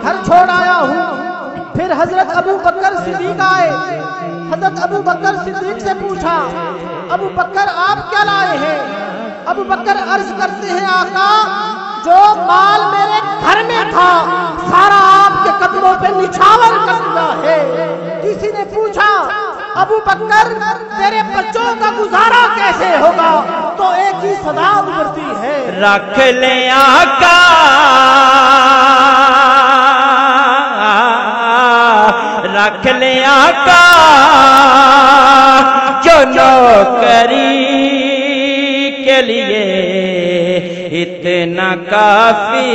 گھر چھوڑ آیا ہوں۔ پھر حضرت ابو بکر صدیق آئے۔ حضرت ابو بکر صدیق سے پوچھا ابو بکر آپ کیا لائے ہیں؟ ابو بکر عرض کرتے ہیں آقا جو مال میرے گھر میں تھا سارا آپ کے قدموں پہ نچھاور کر دیا ہے۔ کسی نے پوچھا ابو بکر تیرے بچوں کا گزارا کیسے ہوگا؟ تو ایک ہی صدا گزرتی ہے، رکھ لے آقا رکھ لے آقا جو نوکری کے لیے اتنا کافی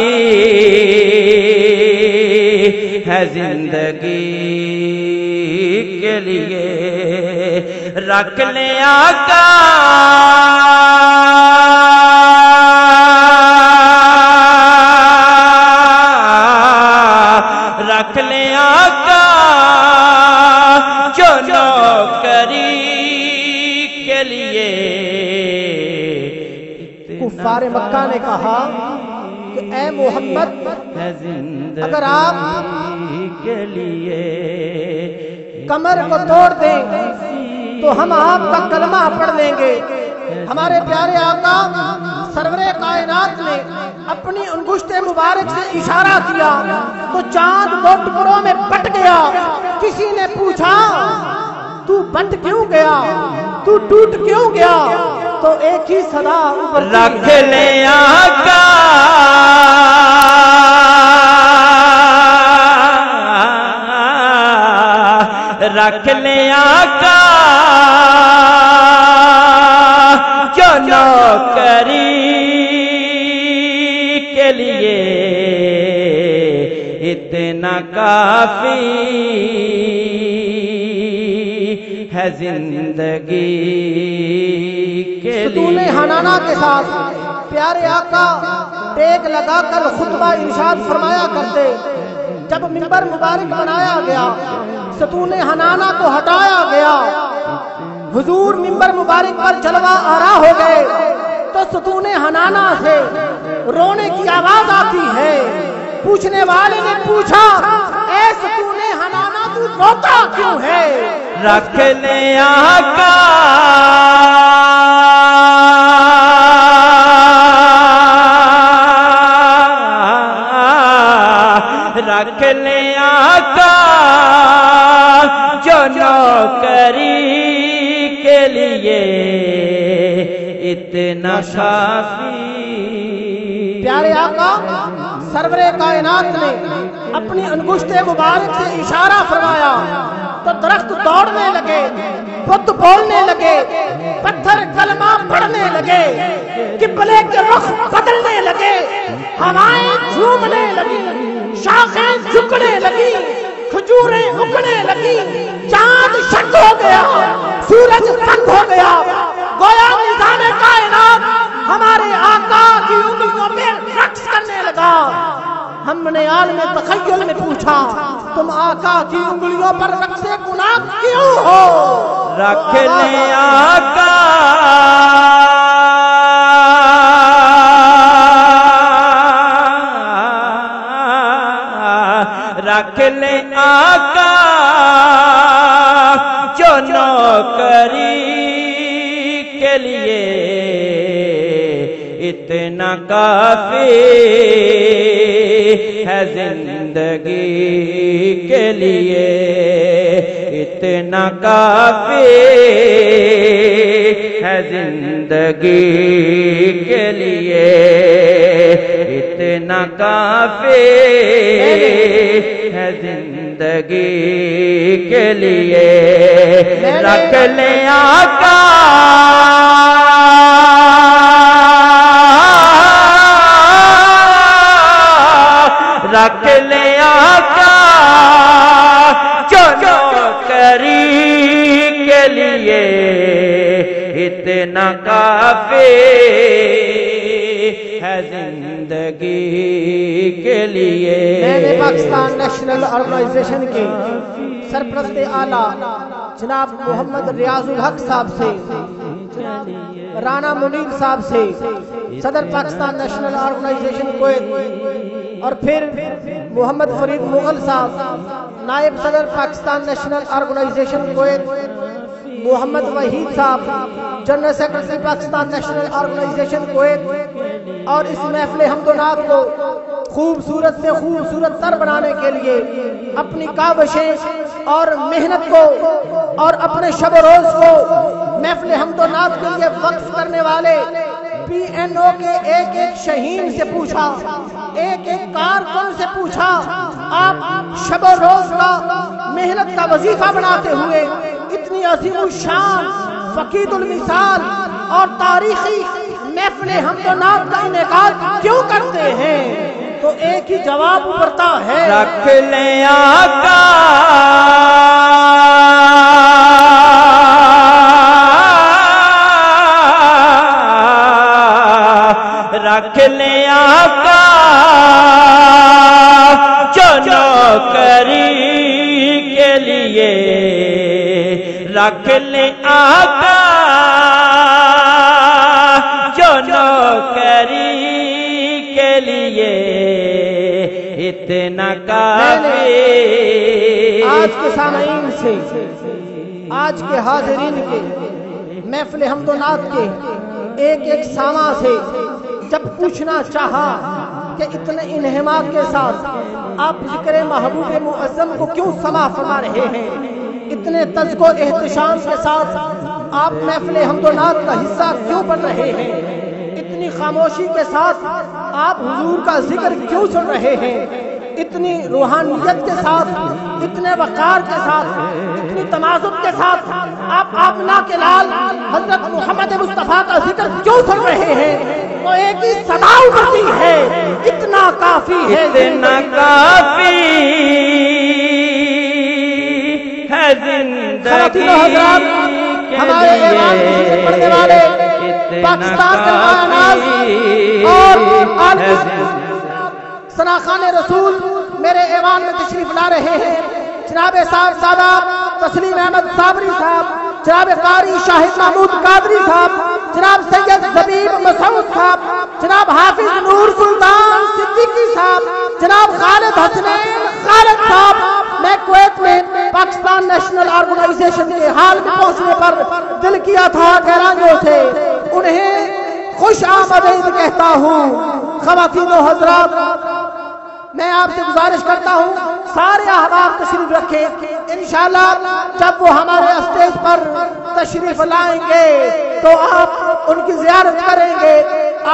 ہے زندگی کے لیے، رکھ لے آقا رکھ لے آقا جو نوکری کے لیے۔ کفار مکہ نے کہا کہ اے محمد اگر آپ کے لیے کمر کو توڑ دیں تو ہم آپ کا کلمہ پڑھ لیں گے۔ ہمارے پیارے آقا سرور کائنات نے اپنی انگشت مبارک سے اشارہ کیا تو چاند دو ٹکڑوں میں بٹ گیا۔ کسی نے پوچھا تو بٹ کیوں گیا، تو ٹوٹ کیوں گیا؟ تو ایک ہی صدا رکھ لے آقا رکھ لے آقا جو نوکری کے لیے اتنا کافی ہے زندگی کے لیے۔ ستون حنانہ کے ساتھ پیارے آقا ٹیک لگا کر خطبہ ارشاد فرمایا کرتے۔ جب منبر مبارک بنایا گیا ستون حنانہ کو ہٹایا گیا، حضور منبر مبارک پر جلوہ آرا ہو گئے تو ستون حنانہ سے رونے کی آواز آتی ہے۔ پوچھنے والے نے پوچھا اے ستون حنانہ تو روتا کیوں ہے؟ رکھ لے آقا رکھ لے آقا جو نوکری کے لیے اتنا کافی۔ پیارے آقا سرور کائنات نے اپنی انگشت مبارک سے اشارہ فرمایا تو درخت دوڑنے لگے، بت بولنے لگے، پتھر کلمہ پڑھنے لگے، قبلے کے رخ بدلنے لگے، ہوائیں جھومنے لگی، شاخیں جھکنے لگی، کھجوریں اگنے لگی، چاند شک ہو گیا، سورج بند ہو گیا، گویا نظام کائنات ہمارے آقا کی انگلیوں میں رقص کرنے لگا۔ ہم نے عالم تخیل میں پوچھا تم آقا کی انگلیوں per رقص گناہ کیوں ہو؟ رکھ لے آقا رکھ لے آقا جو نوکری کے لیے اتنا کافی ہے زندگی کے لیے، اتنا کافی ہے زندگی کے لیے، اتنا کافی ہے زندگی کے لیے۔ رکھ لے آقا رکھ لے آقا جو نوکری کے لیے اتنا کافی ہے زندگی کے لیے۔ میں نے پاکستان نیشنل آرگنائزیشن کے سرپرست اعلیٰ جناب محمد ریاض الحق صاحب سے، جناب رانا منیر صاحب سے، صدر پاکستان نیشنل آرگنائزیشن کویت اور پھر محمد فرید مغل صاحب نائب صدر Pakistan national organization Kuwait, Muhammad Waheed صاحب general secretary Pakistan national organization Kuwait, اور اس محفل حمد و نعت کو خوبصورت سے خوبصورت تر بنانے کے لیے اپنی کاوشیں اور محنت کو اور اپنے شب و روز کو محفل حمد و نعت کے لیے وقف کرنے والے پی این او کے ایک ایک شہین سے پوچھا، ایک ایک کارکن سے پوچھا، آپ شب و روز کا محنت کا وظیفہ بناتے ہوئے اتنی عظیم الشان، فقید المثال اور تاریخی محفل حمد و نعت کا انعقاد کیوں کرتے ہیں؟ تو ایک ہی جواب ابھرتا ہے، رکھ لیں آقا رکھ لیں آقا جو نوکری کے لیے، رکھ لیں آقا جو نوکری کے لیے، اتنا کافی۔ آج کے سامعین سے، آج کے حاضرین کے، محفل حمد و نعت کے ایک ایک سامع سے جب پوچھنا چاہا کہ اتنے انہماک کے ساتھ آپ ذکر محبوب معظم کو کیوں سماع فرما رہے ہیں، اتنے تذک و احتشام کے ساتھ آپ محفل حمد و نعت کا حصہ کیوں بن رہے ہیں، اتنی خاموشی کے ساتھ آپ حضور کا ذکر کیوں سن رہے ہیں، اتنی روحانیت کے ساتھ، اتنے وقار کے ساتھ، اتنی تمازن کے ساتھ آپ آمنہ کے لال حضرت محمد مصطفیٰ کا ذکر کیوں سن رہے ہیں؟ وہ ایک ہی صدا ابھرتی ہے، اتنا کافی ہے، اتنا کافی ہے زندگی کے ہمارے ایوان سے پڑھنے والے پاکستان کے معناز اور سناخان رسول میرے ایوان میں تشریف لا رہے ہیں، جناب صاحب سادہ تسلیم احمد صابری صاحب، جناب قاری شاہد محمود قادری صاحب، جناب سید زبیب مسعود صاحب، جناب حافظ نور سلطان صدیقی صاحب، جناب خالد حسنین خالد صاحب۔ میں کویت میں پاکستان نیشنل آرگنائزیشن کے حال میں پہنچنے پر دل کیا تھا گہرانیوں سے انہیں خوش آمدید کہتا ہوں۔ خواتین و حضرات، میں آپ سے گزارش کرتا ہوں سارے احباب تشریف رکھیں، انشاءاللہ جب وہ ہمارے اسٹیج پر تشریف لائیں گے تو آپ ان کی زیارت کریں گے۔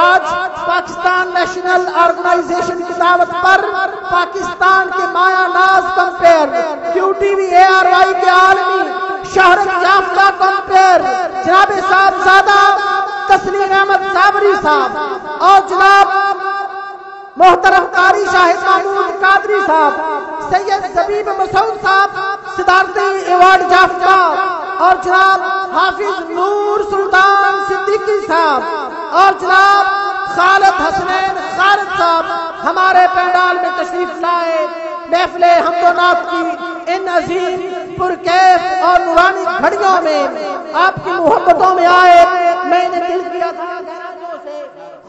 آج پاکستان نیشنل آرگنائزیشن کی دعوت پر پاکستان کے مایا ناز compere, Q T V A R Y کے عالمی شہرت یافتہ کمپیر جناب صاحبزادہ تسلیم احمد صابری صاحب اور جناب محترم قاری شاہد محمود قادری صاحب، سید زبیب مسعود صاحب صدارتی ایوارڈ یافتہ، اور جناب حافظ نور سلطان صدیقی صاحب اور جناب خالد حسنین خالد صاحب ہمارے پینڈال میں تشریف لائے۔ محفل حمد و نعت کی ان عظیم پرکیف اور نورانی گھڑیوں میں آپ کی محبتوں میں آئے، میں نے دل کیا تھا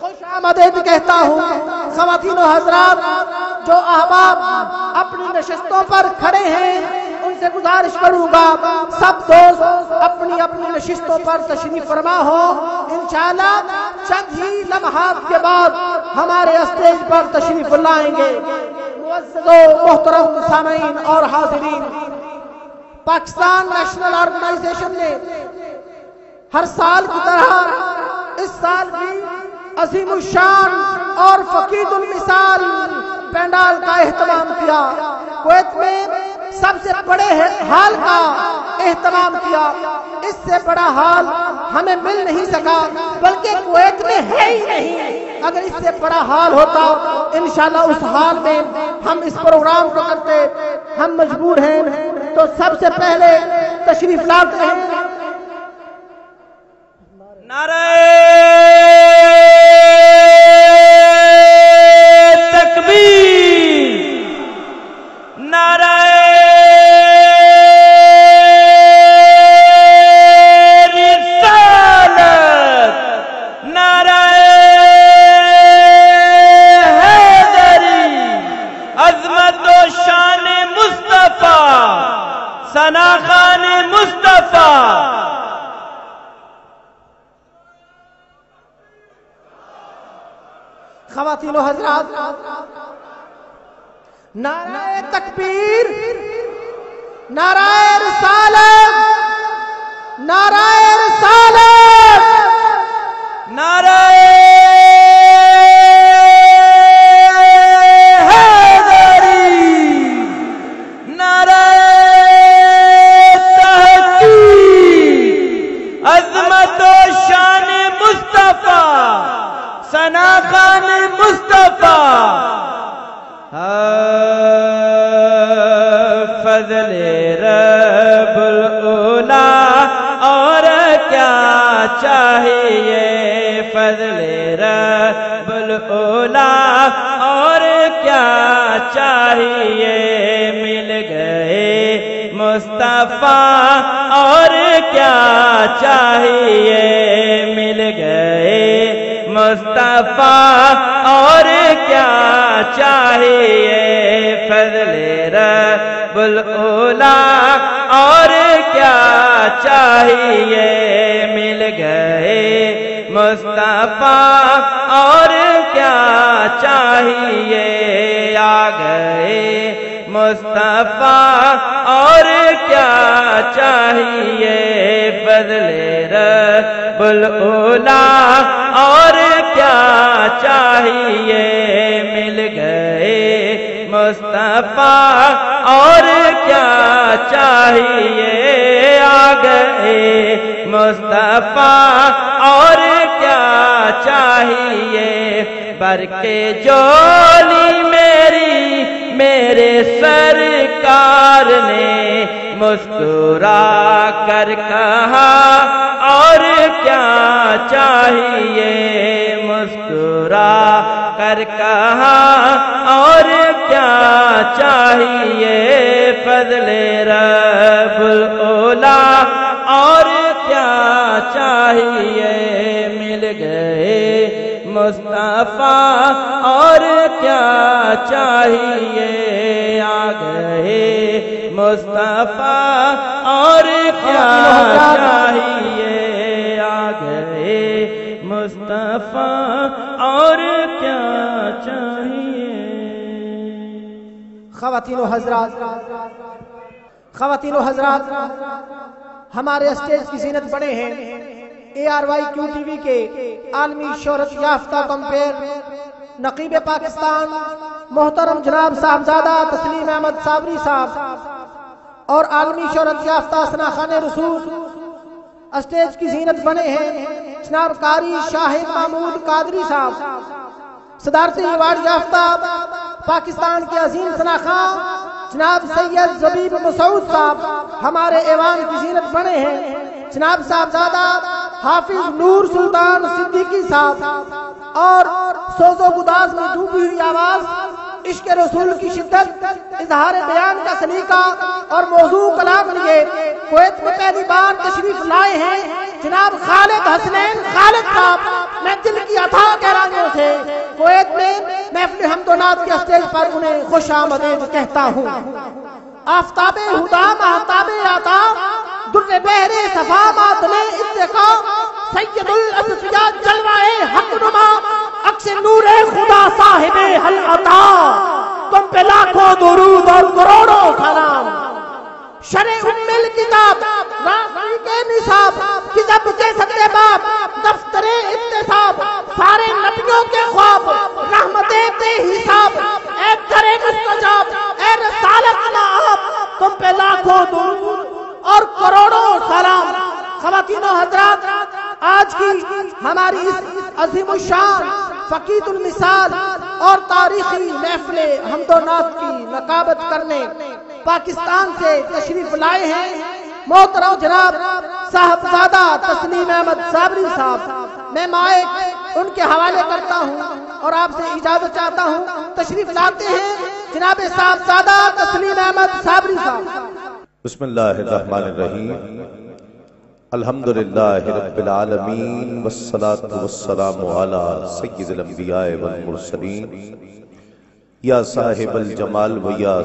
خوش آمدید کہتا ہوں۔ خواتین و حضرات، جو احباب اپنی نشستوں پر کھڑے ہیں ان سے گزارش کروں گا سب دوست اپنی اپنی نشستوں پر تشریف فرما ہو، انشاءاللہ چند ہی لمحات کے بعد ہمارے اسٹیج پر تشریف لائیں گے۔ معزز و محترم سامعین اور حاضرین، پاکستان نیشنل آرگنائزیشن نے ہر سال کی طرح اس سال بھی عظیم الشان اور فقید المثال پینڈال کا اہتمام کیا۔ کویت میں سب سے بڑے ہال کا اہتمام کیا، اس سے بڑا ہال ہمیں مل نہیں سکا، بلکہ کویت میں ہے ہی نہیں۔ اگر اس سے بڑا ہال ہوتا انشاءاللہ اس ہال میں ہم اس پروگرام کو کرتے، ہم مجبور ہیں تو سب سے پہلے تشریف لاتے ہیں نعرہ تکبیر، نعرہ رسالت، نعرہ حیدری، شان مصطفیٰ ثنا خان مصطفیٰ خواتین و حضرات نعرہ تکبیر نعرہ رسالت نعرہ رسالت نعرہ حیدری نعرہ تحقیق عظمت و شان مصطفیٰ ثنا خان مصطفیٰ فضل رب العلا اور کیا چاہیے فضل رب العلا اور کیا چاہیے مل گئے مصطفیٰ اور کیا چاہیے مل گئے مصطفیٰ اور کیا چاہیے فضل رب العلا اور کیا چاہیے مل گئے مصطفیٰ اور کیا چاہیے آ گئے مصطفیٰ اور کیا چاہیے فضل رب العلا اور کیا چاہیے مل گئے مصطفیٰ اور کیا چاہیے آ گئے مصطفیٰ اور کیا چاہیے برکے جولی میرے سرکار نے مسکرا کر کہا اور کیا چاہیے مسکرا کر کہا اور کیا چاہیے فضل رب العلا اور کیا چاہیے مل گئے مصطفیٰ اور کیا چاہیے آ گئے مصطفیٰ اور کیا چاہیے آ گئے مصطفیٰ اور کیا چاہیے خواتین و حضرات ہمارے اسٹیج کی زینت بڑے ہیں ARYQ TV کے عالمی شہرت یافتہ کمپیر نقیب پاکستان محترم جناب صاحبزادہ تسلیم احمد صابری صاحب اور عالمی شہرت یافتہ ثنا خان رسول اسٹیج کی زینت بنے ہیں جناب قاری شاہد محمود قادری صاحب صدارتی ایوارڈ یافتہ پاکستان کے عظیم ثنا خان جناب سید زبیب مسعود صاحب ہمارے ایوان کی زینت بنے ہیں جناب صاحبزادہ حافظ نور سلطان صدیقی صاحب اور سوز و گداز میں ڈوبی ہوئی آواز عشق رسول کی شدت اظہار بیان کا سلیقہ اور موضوع کلام لیے کویت میں پہلی بار تشریف لائے ہیں جناب خالد حسنین خالد صاحب میں دل کی عطا گہرائیوں سے کویت میں محفل حمد و نعت کے اسٹیج پر انہیں خوش آمدید کہتا ہوں آفتاب ہدا مہتاب عطا در بحر صفا ماتل اتقا سید الاسفیاء جلوہ حق نما عکس نور خدا صاحب حل عطا تم پہ لاکھوں درود اور کروڑوں سلام شرع ام الکتاب راضی کے نصاب کتاب کے ستے باب دفتر اتصاب سارے نبیوں کے خواب رحمت بے حساب اے در مستجاب اے رسالت آپ تم پہ لاکھوں درود اور کروڑوں سلام خواتین و حضرات آج کی ہماری اس عظیم الشان فقید المثال اور تاریخی محفل حمد و نعت کی نقابت کرنے پاکستان سے تشریف لائے ہیں محترم جناب صاحبزادہ تسلیم احمد صابری صاحب میں مائک ان کے حوالے کرتا ہوں اور آپ سے اجازت چاہتا ہوں تشریف لاتے ہیں جناب صاحبزادہ تسلیم احمد صابری صاحب بسم اللہ الرحمن الرحیم الحمدللہ رب العالمین والصلاة والسلام علی سید الانبیاء والمرسلین یا صاحب الجمال و یا